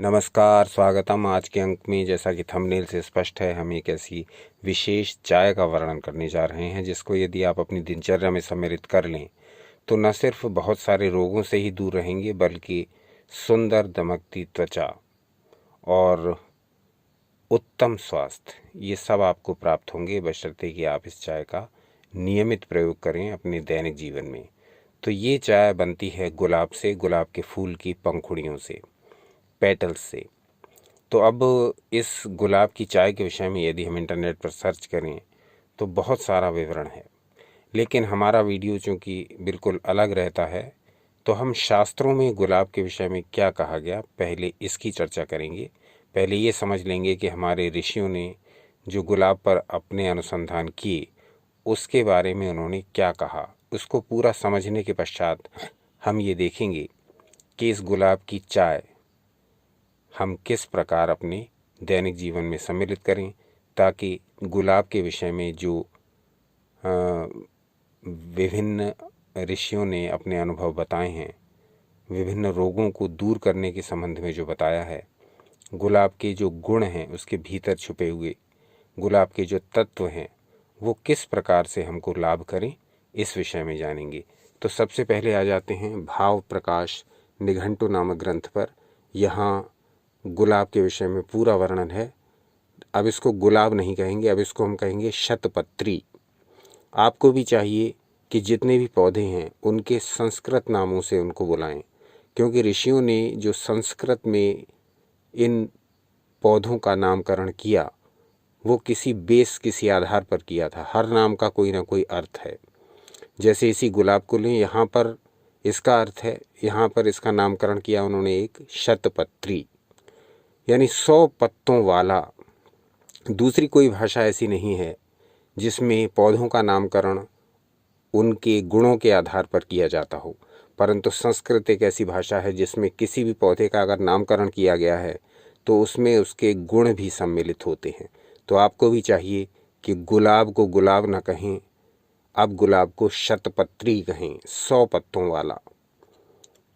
नमस्कार, स्वागतम। आज के अंक में जैसा कि थंबनेल से स्पष्ट है, हम एक ऐसी विशेष चाय का वर्णन करने जा रहे हैं जिसको यदि आप अपनी दिनचर्या में सम्मिलित कर लें तो न सिर्फ बहुत सारे रोगों से ही दूर रहेंगे बल्कि सुंदर दमकती त्वचा और उत्तम स्वास्थ्य ये सब आपको प्राप्त होंगे, बशर्ते कि आप इस चाय का नियमित प्रयोग करें अपने दैनिक जीवन में। तो ये चाय बनती है गुलाब से, गुलाब के फूल की पंखुड़ियों से, पेटल्स से। तो अब इस गुलाब की चाय के विषय में यदि हम इंटरनेट पर सर्च करें तो बहुत सारा विवरण है, लेकिन हमारा वीडियो चूँकि बिल्कुल अलग रहता है तो हम शास्त्रों में गुलाब के विषय में क्या कहा गया पहले इसकी चर्चा करेंगे। पहले ये समझ लेंगे कि हमारे ऋषियों ने जो गुलाब पर अपने अनुसंधान किए उसके बारे में उन्होंने क्या कहा, उसको पूरा समझने के पश्चात हम ये देखेंगे कि इस गुलाब की चाय हम किस प्रकार अपने दैनिक जीवन में सम्मिलित करें ताकि गुलाब के विषय में जो विभिन्न ऋषियों ने अपने अनुभव बताए हैं, विभिन्न रोगों को दूर करने के संबंध में जो बताया है, गुलाब के जो गुण हैं उसके भीतर छुपे हुए गुलाब के जो तत्व हैं वो किस प्रकार से हमको लाभ करें, इस विषय में जानेंगे। तो सबसे पहले आ जाते हैं भाव प्रकाश निघंटु नामक ग्रंथ पर। यहाँ गुलाब के विषय में पूरा वर्णन है। अब इसको गुलाब नहीं कहेंगे, अब इसको हम कहेंगे शतपत्री। आपको भी चाहिए कि जितने भी पौधे हैं उनके संस्कृत नामों से उनको बुलाएं, क्योंकि ऋषियों ने जो संस्कृत में इन पौधों का नामकरण किया वो किसी आधार पर किया था। हर नाम का कोई ना कोई अर्थ है। जैसे इसी गुलाब को लें, यहाँ पर इसका अर्थ है, यहाँ पर इसका नामकरण किया उन्होंने एक शतपत्री, यानी 100 पत्तों वाला। दूसरी कोई भाषा ऐसी नहीं है जिसमें पौधों का नामकरण उनके गुणों के आधार पर किया जाता हो, परंतु संस्कृत एक ऐसी भाषा है जिसमें किसी भी पौधे का अगर नामकरण किया गया है तो उसमें उसके गुण भी सम्मिलित होते हैं। तो आपको भी चाहिए कि गुलाब को गुलाब न कहें, अब गुलाब को शतपत्री कहें, 100 पत्तों वाला।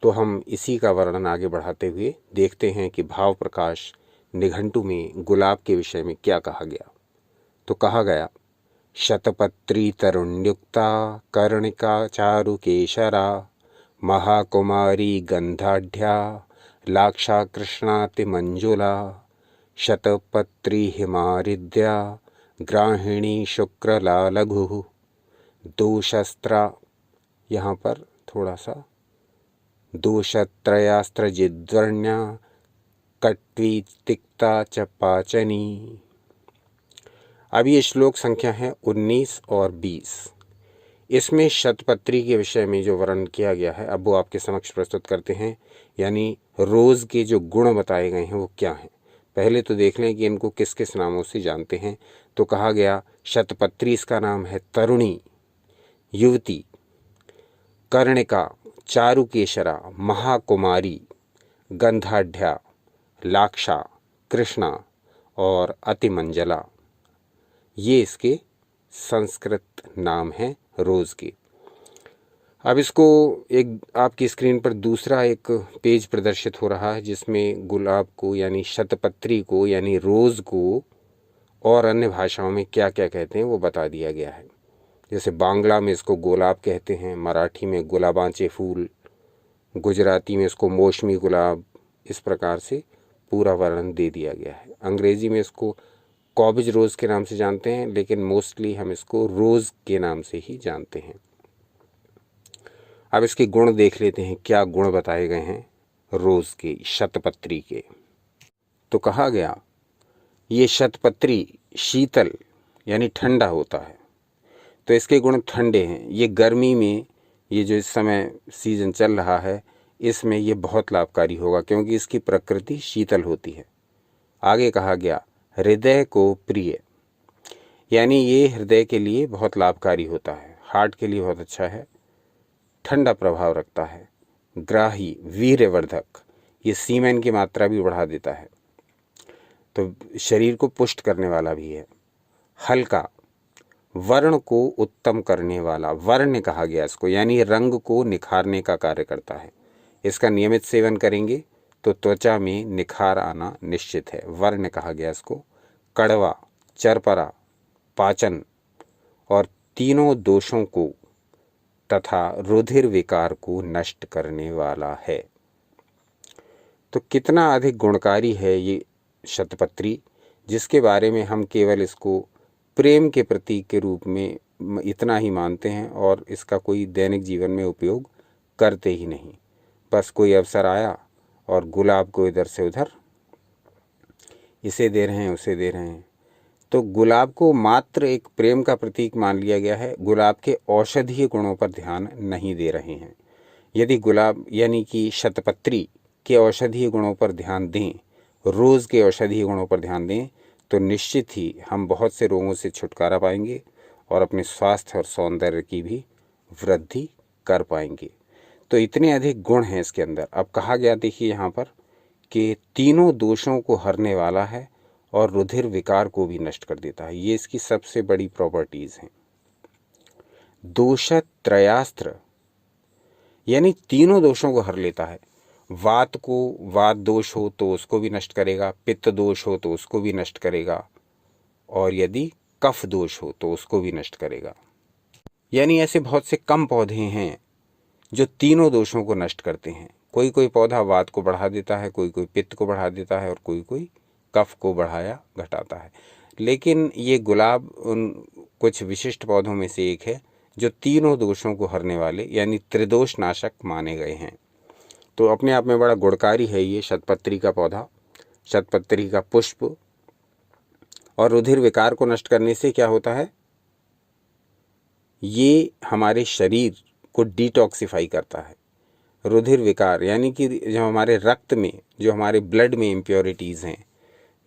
तो हम इसी का वर्णन आगे बढ़ाते हुए देखते हैं कि भाव प्रकाश निघंटु में गुलाब के विषय में क्या कहा गया। तो कहा गया, शतपत्री तरुण्युक्ता कर्णिका चारुकेशरा महाकुमारी गंधाढ़्या लाक्षा कृष्णाति मंजुला शतपत्री हिमारिद्या ग्राहिणी शुक्रलालघु दोषस्त्रा। यहाँ पर थोड़ा सा दोषत्रयास्त्रजिद्वर्ण्या कट्वी तिक्ता च पाचनी। अब ये श्लोक संख्या है 19 और 20। इसमें शतपत्री के विषय में जो वर्णन किया गया है अब वो आपके समक्ष प्रस्तुत करते हैं, यानी रोज़ के जो गुण बताए गए हैं वो क्या हैं। पहले तो देख लें कि इनको किस किस नामों से जानते हैं। तो कहा गया शतपत्री, इसका नाम है तरुणी, युवती, कर्णिका, चारुकेशरा, महाकुमारी, गंधाढ़्या, लाक्षा, कृष्णा और अतिमंजला। ये इसके संस्कृत नाम हैं रोज़ के। अब इसको एक आपकी स्क्रीन पर दूसरा एक पेज प्रदर्शित हो रहा है जिसमें गुलाब को यानी शतपत्री को यानी रोज़ को और अन्य भाषाओं में क्या क्या कहते हैं वो बता दिया गया है। जैसे बांग्ला में इसको गुलाब कहते हैं, मराठी में गुलाबांचे फूल, गुजराती में इसको मौसमी गुलाब, इस प्रकार से पूरा वर्णन दे दिया गया है। अंग्रेज़ी में इसको कॉबिज रोज़ के नाम से जानते हैं, लेकिन मोस्टली हम इसको रोज़ के नाम से ही जानते हैं। अब इसके गुण देख लेते हैं, क्या गुण बताए गए हैं रोज़ के, शतपत्री के। तो कहा गया ये शतपत्री शीतल यानी ठंडा होता है, तो इसके गुण ठंडे हैं। ये गर्मी में, ये जो इस समय सीज़न चल रहा है इसमें ये बहुत लाभकारी होगा क्योंकि इसकी प्रकृति शीतल होती है। आगे कहा गया हृदय को प्रिय, यानी ये हृदय के लिए बहुत लाभकारी होता है, हार्ट के लिए बहुत अच्छा है, ठंडा प्रभाव रखता है। ग्राही, वीर्यवर्धक, ये सीमेन की मात्रा भी बढ़ा देता है, तो शरीर को पुष्ट करने वाला भी है। हल्का, वर्ण को उत्तम करने वाला, वर्ण कहा गया इसको, यानी रंग को निखारने का कार्य करता है। इसका नियमित सेवन करेंगे तो त्वचा में निखार आना निश्चित है। वर्ण कहा गया इसको। कड़वा, चरपरा, पाचन और तीनों दोषों को तथा रुधिर विकार को नष्ट करने वाला है। तो कितना अधिक गुणकारी है ये शतपत्री, जिसके बारे में हम केवल इसको प्रेम के प्रतीक के रूप में इतना ही मानते हैं और इसका कोई दैनिक जीवन में उपयोग करते ही नहीं। बस कोई अवसर आया और गुलाब को इधर से उधर इसे दे रहे हैं, उसे दे रहे हैं। तो गुलाब को मात्र एक प्रेम का प्रतीक मान लिया गया है, गुलाब के औषधीय गुणों पर ध्यान नहीं दे रहे हैं। यदि गुलाब यानी कि शतपत्री के औषधीय गुणों पर ध्यान दें, रोज़ के औषधीय गुणों पर ध्यान दें, तो निश्चित ही हम बहुत से रोगों से छुटकारा पाएंगे और अपने स्वास्थ्य और सौंदर्य की भी वृद्धि कर पाएंगे। तो इतने अधिक गुण हैं इसके अंदर। अब कहा गया देखिए यहाँ पर कि तीनों दोषों को हरने वाला है और रुधिर विकार को भी नष्ट कर देता है। ये इसकी सबसे बड़ी प्रॉपर्टीज़ हैं। दोषत्रयास्त्र यानी तीनों दोषों को हर लेता है। वात को, वात दोष हो तो उसको भी नष्ट करेगा, पित्त दोष हो तो उसको भी नष्ट करेगा, और यदि कफ दोष हो तो उसको भी नष्ट करेगा। यानी ऐसे बहुत से कम पौधे हैं जो तीनों दोषों को नष्ट करते हैं। कोई कोई पौधा वात को बढ़ा देता है, कोई कोई पित्त को बढ़ा देता है और कोई कोई कफ को बढ़ाया घटाता है। लेकिन ये गुलाब उन कुछ विशिष्ट पौधों में से एक है जो तीनों दोषों को हरने वाले यानी त्रिदोष नाशक माने गए हैं। तो अपने आप में बड़ा गुणकारी है ये शतपत्री का पौधा, शतपत्री का पुष्प। और रुधिर विकार को नष्ट करने से क्या होता है, ये हमारे शरीर को डिटॉक्सिफाई करता है। रुधिर विकार यानी कि जो हमारे रक्त में, जो हमारे ब्लड में इम्प्योरिटीज़ हैं,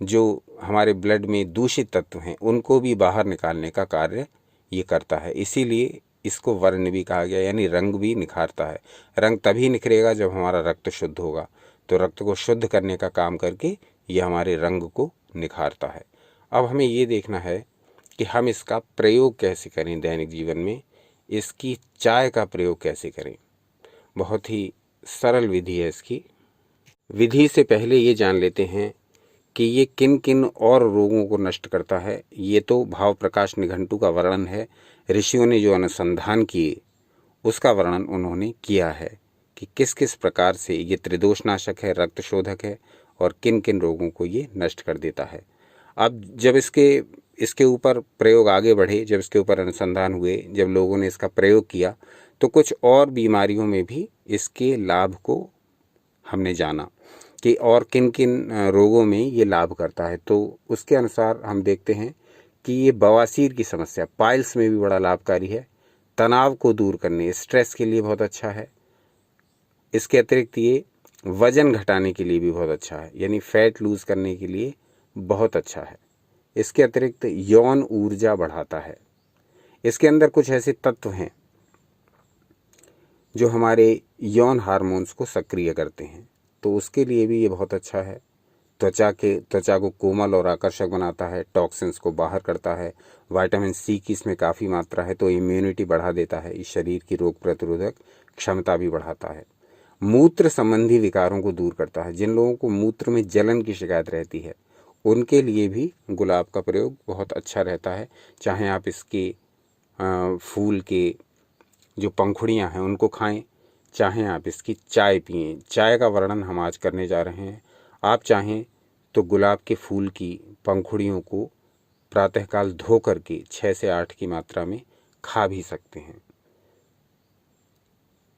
जो हमारे ब्लड में दूषित तत्व हैं, उनको भी बाहर निकालने का कार्य ये करता है। इसीलिए इसको वर्ण भी कहा गया, यानी रंग भी निखारता है। रंग तभी निखरेगा जब हमारा रक्त शुद्ध होगा। तो रक्त को शुद्ध करने का काम करके ये हमारे रंग को निखारता है। अब हमें ये देखना है कि हम इसका प्रयोग कैसे करें दैनिक जीवन में, इसकी चाय का प्रयोग कैसे करें। बहुत ही सरल विधि है इसकी। विधि से पहले ये जान लेते हैं कि ये किन किन और रोगों को नष्ट करता है। ये तो भाव प्रकाश निघंटु का वर्णन है। ऋषियों ने जो अनुसंधान किए उसका वर्णन उन्होंने किया है कि किस किस प्रकार से ये त्रिदोष नाशक है, रक्त शोधक है और किन किन रोगों को ये नष्ट कर देता है। अब जब इसके ऊपर प्रयोग आगे बढ़े, जब इसके ऊपर अनुसंधान हुए, जब लोगों ने इसका प्रयोग किया, तो कुछ और बीमारियों में भी इसके लाभ को हमने जाना कि और किन किन रोगों में ये लाभ करता है। तो उसके अनुसार हम देखते हैं कि ये बवासीर की समस्या, पाइल्स में भी बड़ा लाभकारी है। तनाव को दूर करने, स्ट्रेस के लिए बहुत अच्छा है। इसके अतिरिक्त ये वजन घटाने के लिए भी बहुत अच्छा है, यानी फैट लूज़ करने के लिए बहुत अच्छा है। इसके अतिरिक्त यौन ऊर्जा बढ़ाता है। इसके अंदर कुछ ऐसे तत्व हैं जो हमारे यौन हार्मोन्स को सक्रिय करते हैं, तो उसके लिए भी ये बहुत अच्छा है। त्वचा को कोमल और आकर्षक बनाता है, टॉक्सिन्स को बाहर करता है। विटामिन सी की इसमें काफ़ी मात्रा है, तो इम्यूनिटी बढ़ा देता है। इस शरीर की रोग प्रतिरोधक क्षमता भी बढ़ाता है। मूत्र संबंधी विकारों को दूर करता है। जिन लोगों को मूत्र में जलन की शिकायत रहती है उनके लिए भी गुलाब का प्रयोग बहुत अच्छा रहता है। चाहे आप इसके फूल के जो पंखुड़ियाँ हैं उनको खाएं, चाहें आप इसकी चाय पिएं। चाय का वर्णन हम आज करने जा रहे हैं। आप चाहें तो गुलाब के फूल की पंखुड़ियों को प्रातःकाल धो करके 6 से 8 की मात्रा में खा भी सकते हैं।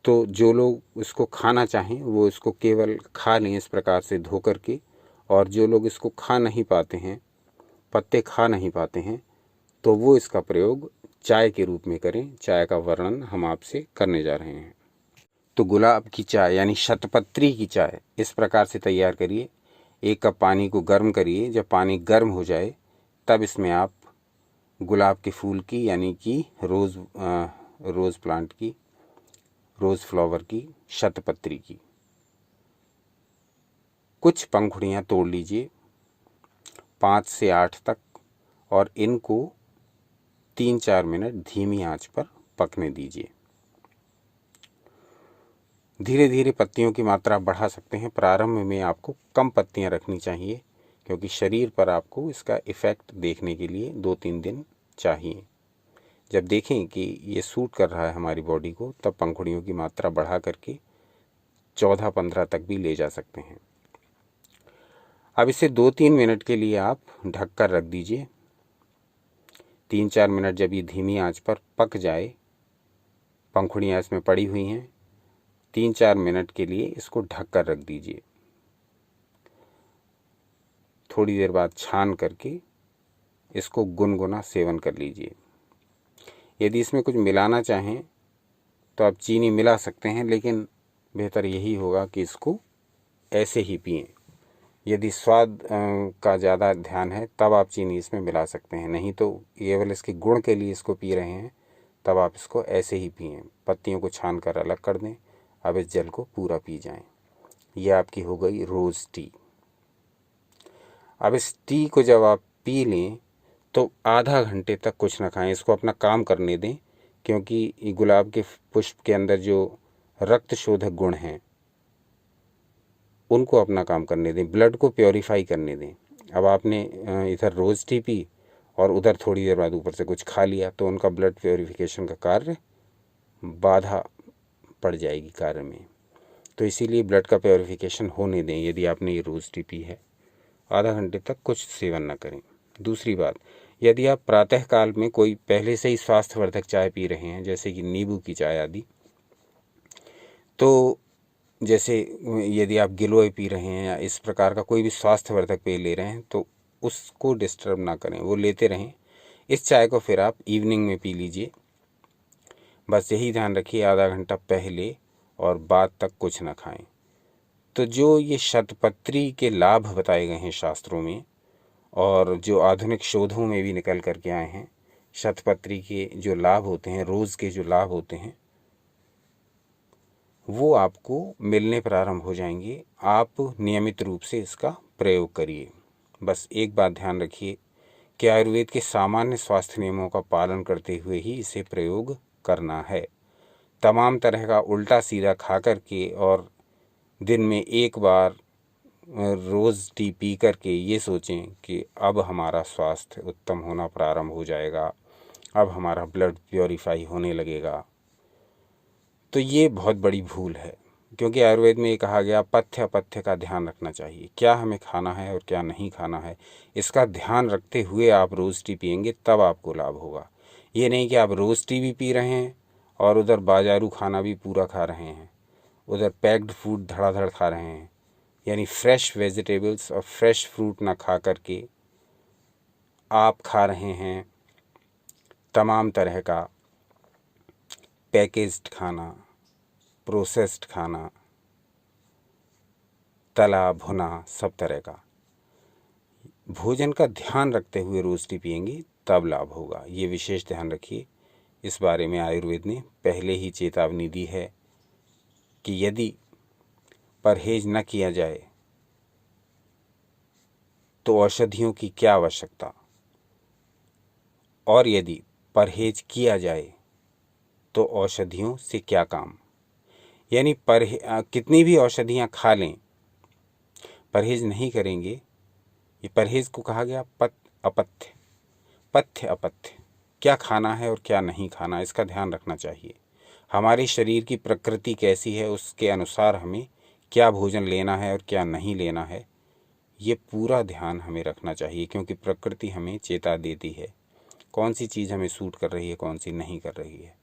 तो जो लोग इसको खाना चाहें वो इसको केवल खा लें इस प्रकार से धो करके, और जो लोग इसको खा नहीं पाते हैं, पत्ते खा नहीं पाते हैं, तो वो इसका प्रयोग चाय के रूप में करें। चाय का वर्णन हम आपसे करने जा रहे हैं। तो गुलाब की चाय यानी शतपत्री की चाय इस प्रकार से तैयार करिए। 1 कप पानी को गर्म करिए। जब पानी गर्म हो जाए तब इसमें आप गुलाब के फूल की यानी कि रोज़ प्लांट की, रोज़ फ्लावर की, शतपत्री की कुछ पंखुड़ियाँ तोड़ लीजिए 5 से 8 तक, और इनको 3-4 मिनट धीमी आंच पर पकने दीजिए। धीरे धीरे पत्तियों की मात्रा बढ़ा सकते हैं। प्रारंभ में आपको कम पत्तियां रखनी चाहिए, क्योंकि शरीर पर आपको इसका इफ़ेक्ट देखने के लिए 2-3 दिन चाहिए। जब देखें कि ये सूट कर रहा है हमारी बॉडी को, तब पंखुड़ियों की मात्रा बढ़ा करके 14-15 तक भी ले जा सकते हैं। अब इसे 2-3 मिनट के लिए आप ढक कर रख दीजिए। 3-4 मिनट जब ये धीमी आंच पर पक जाए, पंखुड़ियाँ इसमें पड़ी हुई हैं, 3-4 मिनट के लिए इसको ढक कर रख दीजिए। थोड़ी देर बाद छान करके इसको गुनगुना सेवन कर लीजिए। यदि इसमें कुछ मिलाना चाहें तो आप चीनी मिला सकते हैं, लेकिन बेहतर यही होगा कि इसको ऐसे ही पिएं। यदि स्वाद का ज़्यादा ध्यान है तब आप चीनी इसमें मिला सकते हैं, नहीं तो केवल इसके गुण के लिए इसको पी रहे हैं तब आप इसको ऐसे ही पिएं। पत्तियों को छान कर अलग कर दें। अब इस जल को पूरा पी जाएं। यह आपकी हो गई रोज़ टी। अब इस टी को जब आप पी लें तो आधा घंटे तक कुछ ना खाएं, इसको अपना काम करने दें, क्योंकि गुलाब के पुष्प के अंदर जो रक्त शोधक गुण हैं उनको अपना काम करने दें, ब्लड को प्योरीफाई करने दें। अब आपने इधर रोज़ टी पी और उधर थोड़ी देर बाद ऊपर से कुछ खा लिया, तो उनका ब्लड प्योरीफिकेशन का कार्य बाधा पड़ जाएगी कार्य में। तो इसीलिए ब्लड का प्योरीफिकेशन होने दें। यदि आपने ये रोज़ टी पी है, आधा घंटे तक कुछ सेवन न करें। दूसरी बात, यदि आप प्रातःकाल में कोई पहले से ही स्वास्थ्यवर्धक चाय पी रहे हैं, जैसे कि नींबू की चाय आदि, तो जैसे यदि आप गिलोय पी रहे हैं या इस प्रकार का कोई भी स्वास्थ्यवर्धक पेय ले रहे हैं, तो उसको डिस्टर्ब ना करें, वो लेते रहें। इस चाय को फिर आप इवनिंग में पी लीजिए। बस यही ध्यान रखिए, आधा घंटा पहले और बाद तक कुछ ना खाएं। तो जो ये शतपत्री के लाभ बताए गए हैं शास्त्रों में, और जो आधुनिक शोधों में भी निकल करके आए हैं, शतपत्री के जो लाभ होते हैं, रोज़ के जो लाभ होते हैं, वो आपको मिलने प्रारंभ हो जाएंगे। आप नियमित रूप से इसका प्रयोग करिए। बस एक बात ध्यान रखिए कि आयुर्वेद के सामान्य स्वास्थ्य नियमों का पालन करते हुए ही इसे प्रयोग करना है। तमाम तरह का उल्टा सीधा खा करके और दिन में एक बार रोज़ टी पी करके ये सोचें कि अब हमारा स्वास्थ्य उत्तम होना प्रारंभ हो जाएगा, अब हमारा ब्लड प्योरीफाई होने लगेगा, तो ये बहुत बड़ी भूल है। क्योंकि आयुर्वेद में ये कहा गया, पथ्य अपथ्य का ध्यान रखना चाहिए। क्या हमें खाना है और क्या नहीं खाना है, इसका ध्यान रखते हुए आप रोज़ टी पिएंगे, तब आपको लाभ होगा। ये नहीं कि आप रोज़ टी भी पी रहे हैं और उधर बाजारू खाना भी पूरा खा रहे हैं, उधर पैक्ड फूड धड़ाधड़ खा रहे हैं, यानी फ्रेश वेजिटेबल्स और फ्रेश फ्रूट ना खा करके आप खा रहे हैं तमाम तरह का पैकेज्ड खाना, प्रोसेस्ड खाना, तला भुना, सब तरह का। भोजन का ध्यान रखते हुए रोज़ टी पिएंगे तब लाभ होगा। ये विशेष ध्यान रखिए। इस बारे में आयुर्वेद ने पहले ही चेतावनी दी है कि यदि परहेज न किया जाए तो औषधियों की क्या आवश्यकता, और यदि परहेज किया जाए तो औषधियों से क्या काम। यानी कितनी भी औषधियाँ खा लें, परहेज नहीं करेंगे, ये परहेज को कहा गया अपथ्य, पथ्य अपथ्य, क्या खाना है और क्या नहीं खाना, इसका ध्यान रखना चाहिए। हमारे शरीर की प्रकृति कैसी है, उसके अनुसार हमें क्या भोजन लेना है और क्या नहीं लेना है, ये पूरा ध्यान हमें रखना चाहिए। क्योंकि प्रकृति हमें चेता देती है कौन सी चीज़ हमें सूट कर रही है, कौन सी नहीं कर रही है।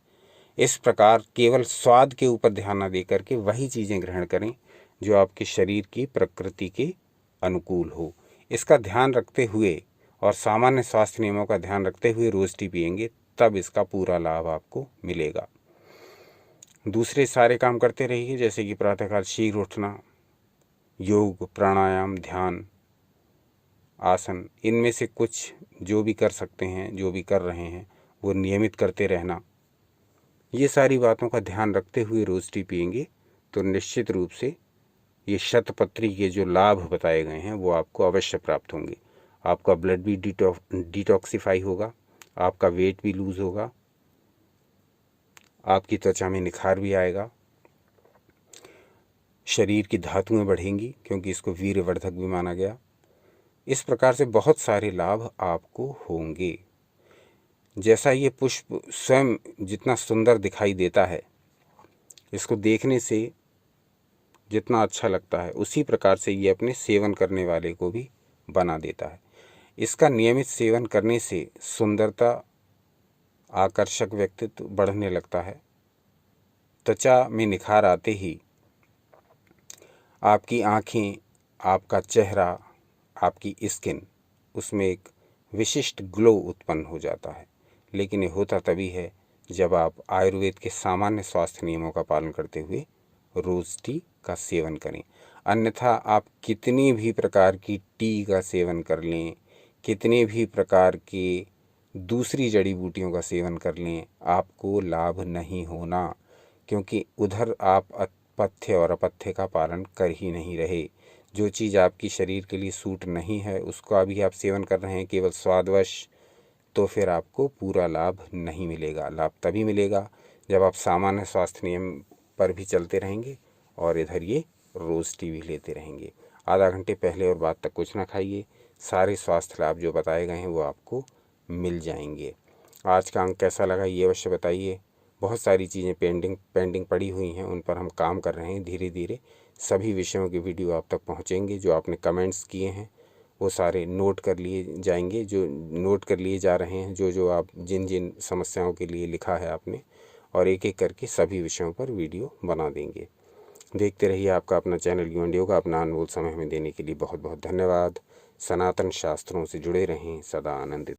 इस प्रकार केवल स्वाद के ऊपर ध्यान न दे करके वही चीज़ें ग्रहण करें जो आपके शरीर की प्रकृति के अनुकूल हो। इसका ध्यान रखते हुए और सामान्य स्वास्थ्य नियमों का ध्यान रखते हुए रोज़ टी पिएंगे, तब इसका पूरा लाभ आपको मिलेगा। दूसरे सारे काम करते रहिए, जैसे कि प्रातःकाल शीघ्र उठना, योग, प्राणायाम, ध्यान, आसन, इनमें से कुछ जो भी कर सकते हैं, जो भी कर रहे हैं, वो नियमित करते रहना। ये सारी बातों का ध्यान रखते हुए रोज़ टी पिएंगे तो निश्चित रूप से ये शतपत्री के जो लाभ बताए गए हैं वो आपको अवश्य प्राप्त होंगे। आपका ब्लड भी डिटॉक्सिफाई होगा, आपका वेट भी लूज़ होगा, आपकी त्वचा में निखार भी आएगा। शरीर की धातुएं बढ़ेंगी क्योंकि इसको वीर्यवर्धक भी माना गया। इस प्रकार से बहुत सारे लाभ आपको होंगे। जैसा ये पुष्प स्वयं जितना सुंदर दिखाई देता है, इसको देखने से जितना अच्छा लगता है, उसी प्रकार से ये अपने सेवन करने वाले को भी बना देता है। इसका नियमित सेवन करने से सुंदरता, आकर्षक व्यक्तित्व बढ़ने लगता है। त्वचा में निखार आते ही आपकी आँखें, आपका चेहरा, आपकी स्किन, उसमें एक विशिष्ट ग्लो उत्पन्न हो जाता है। लेकिन ये होता तभी है जब आप आयुर्वेद के सामान्य स्वास्थ्य नियमों का पालन करते हुए रोज़ टी का सेवन करें। अन्यथा आप कितनी भी प्रकार की टी का सेवन कर लें, कितने भी प्रकार के दूसरी जड़ी बूटियों का सेवन कर लें, आपको लाभ नहीं होना, क्योंकि उधर आप पथ्य और अपथ्य का पालन कर ही नहीं रहे। जो चीज़ आपकी शरीर के लिए सूट नहीं है उसका भी आप सेवन कर रहे हैं केवल स्वादवश, तो फिर आपको पूरा लाभ नहीं मिलेगा। लाभ तभी मिलेगा जब आप सामान्य स्वास्थ्य नियम पर भी चलते रहेंगे और इधर ये रोज़ टी भी लेते रहेंगे। आधा घंटे पहले और बाद तक कुछ ना खाइए, सारे स्वास्थ्य लाभ जो बताए गए हैं वो आपको मिल जाएंगे। आज का अंक कैसा लगा ये अवश्य बताइए। बहुत सारी चीज़ें पेंडिंग पड़ी हुई हैं, उन पर हम काम कर रहे हैं। धीरे धीरे सभी विषयों के वीडियो आप तक पहुंचेंगे। जो आपने कमेंट्स किए हैं वो सारे नोट कर लिए जाएंगे, जो नोट कर लिए जा रहे हैं, जो आप जिन समस्याओं के लिए लिखा है आपने, और एक एक करके सभी विषयों पर वीडियो बना देंगे। देखते रहिए आपका अपना चैनल यू एंड योगा। अपना अनमोल समय हमें देने के लिए बहुत बहुत धन्यवाद। सनातन शास्त्रों से जुड़े रहें, सदा आनंदित